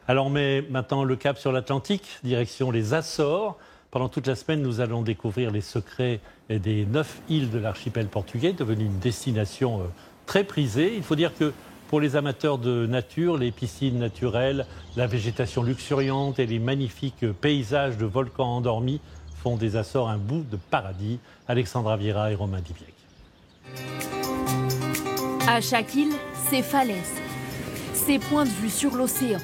Alors on met maintenant le cap sur l'Atlantique, direction les Açores. Pendant toute la semaine, nous allons découvrir les secrets des 9 îles de l'archipel portugais, devenue une destination très prisée. Il faut dire que pour les amateurs de nature, les piscines naturelles, la végétation luxuriante et les magnifiques paysages de volcans endormis font des Açores un bout de paradis. Alexandra Vieira et Romain Dibiec. À chaque île, ses falaises, ses points de vue sur l'océan.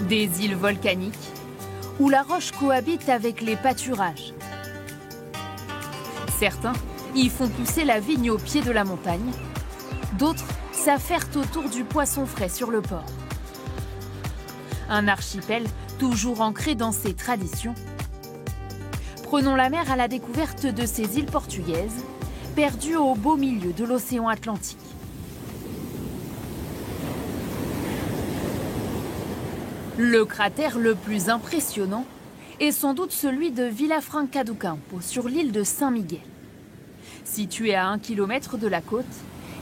Des îles volcaniques où la roche cohabite avec les pâturages. Certains y font pousser la vigne au pied de la montagne, d'autres s'affairent autour du poisson frais sur le port. Un archipel toujours ancré dans ses traditions. Prenons la mer à la découverte de ces îles portugaises, perdues au beau milieu de l'océan Atlantique. Le cratère le plus impressionnant est sans doute celui de Vilafranca do Campo, sur l'île de Saint-Miguel. Situé à 1 km de la côte,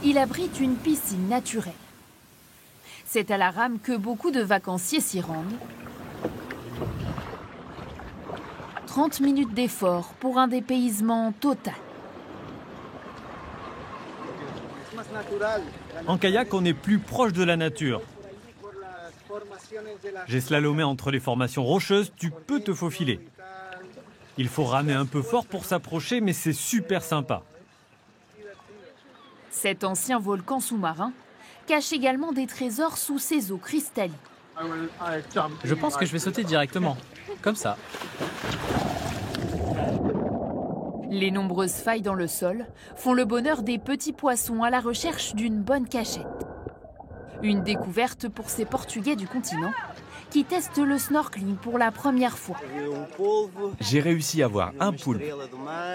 il abrite une piscine naturelle. C'est à la rame que beaucoup de vacanciers s'y rendent. 30 minutes d'effort pour un dépaysement total. En kayak, on est plus proche de la nature. J'ai slalomé entre les formations rocheuses, tu peux te faufiler. Il faut ramer un peu fort pour s'approcher, mais c'est super sympa. Cet ancien volcan sous-marin cache également des trésors sous ses eaux cristallines. Je pense que je vais sauter directement, comme ça. Les nombreuses failles dans le sol font le bonheur des petits poissons à la recherche d'une bonne cachette. Une découverte pour ces Portugais du continent qui testent le snorkeling pour la première fois. J'ai réussi à voir un poulpe,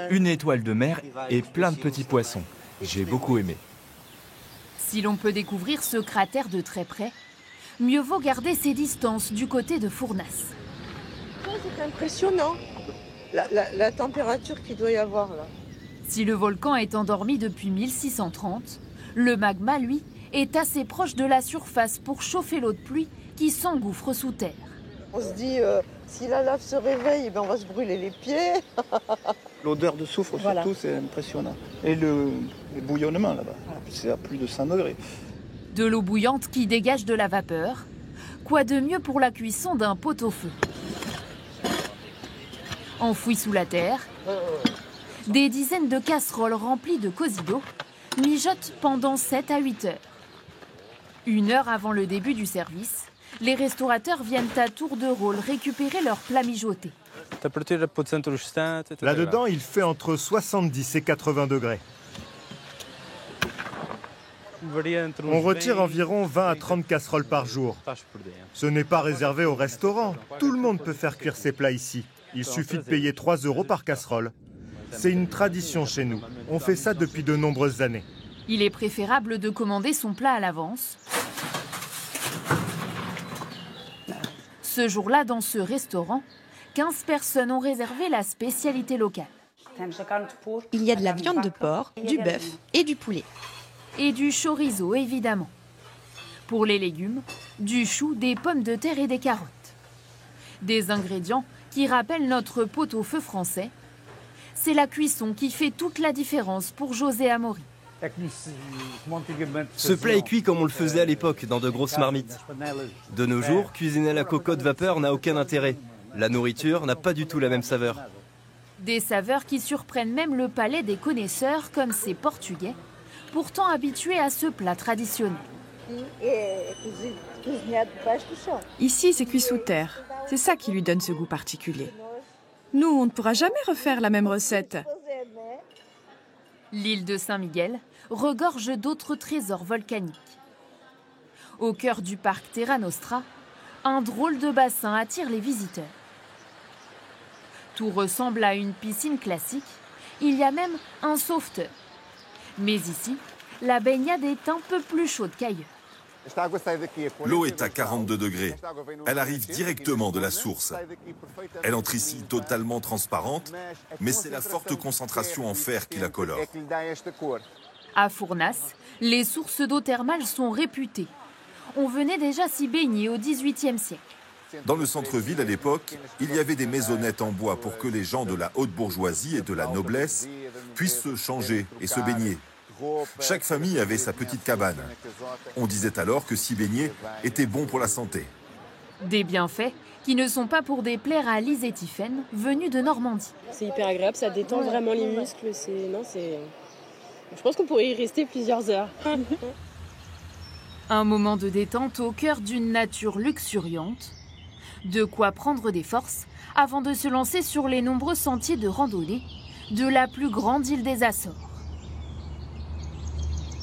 une étoile de mer et plein de petits poissons. J'ai beaucoup aimé. Si l'on peut découvrir ce cratère de très près, mieux vaut garder ses distances du côté de Furnas. C'est impressionnant, la température qu'il doit y avoir là. Si le volcan est endormi depuis 1630, le magma, lui, est assez proche de la surface pour chauffer l'eau de pluie qui s'engouffre sous terre. On se dit, si la lave se réveille, on va se brûler les pieds. L'odeur de soufre, surtout, c'est impressionnant. Et le bouillonnement, là-bas, c'est à plus de 100 degrés. De l'eau bouillante qui dégage de la vapeur. Quoi de mieux pour la cuisson d'un pot-au-feu? Enfouies sous la terre, des dizaines de casseroles remplies de cosido mijotent pendant 7 à 8 heures. 1 heure avant le début du service, les restaurateurs viennent à tour de rôle récupérer leur plat mijoté. Là-dedans, il fait entre 70 et 80 degrés. On retire environ 20 à 30 casseroles par jour. Ce n'est pas réservé au restaurant. Tout le monde peut faire cuire ses plats ici. Il suffit de payer 3 € par casserole. C'est une tradition chez nous. On fait ça depuis de nombreuses années. Il est préférable de commander son plat à l'avance. Ce jour-là, dans ce restaurant, 15 personnes ont réservé la spécialité locale. Il y a de la viande de porc, du bœuf et du poulet. Et du chorizo, évidemment. Pour les légumes, du chou, des pommes de terre et des carottes. Des ingrédients qui rappellent notre pot-au-feu français. C'est la cuisson qui fait toute la différence pour José Amaury. Ce plat est cuit comme on le faisait à l'époque, dans de grosses marmites. De nos jours, cuisiner à la cocotte vapeur n'a aucun intérêt. La nourriture n'a pas du tout la même saveur. Des saveurs qui surprennent même le palais des connaisseurs comme ces Portugais, pourtant habitués à ce plat traditionnel. Ici, c'est cuit sous terre. C'est ça qui lui donne ce goût particulier. Nous, on ne pourra jamais refaire la même recette. L'île de Saint-Miguel regorge d'autres trésors volcaniques. Au cœur du parc Terra Nostra, un drôle de bassin attire les visiteurs. Tout ressemble à une piscine classique, il y a même un sauveteur. Mais ici, la baignade est un peu plus chaude qu'ailleurs. L'eau est à 42 degrés. Elle arrive directement de la source. Elle entre ici totalement transparente, mais c'est la forte concentration en fer qui la colore. À Furnas, les sources d'eau thermale sont réputées. On venait déjà s'y baigner au XVIIIe siècle. Dans le centre-ville, à l'époque, il y avait des maisonnettes en bois pour que les gens de la haute bourgeoisie et de la noblesse puissent se changer et se baigner. Chaque famille avait sa petite cabane. On disait alors que s'y baigner était bon pour la santé. Des bienfaits qui ne sont pas pour déplaire à Lise et Tiphaine, venues de Normandie. C'est hyper agréable, ça détend vraiment les muscles. Je pense qu'on pourrait y rester plusieurs heures. Un moment de détente au cœur d'une nature luxuriante. De quoi prendre des forces avant de se lancer sur les nombreux sentiers de randonnée de la plus grande île des Açores.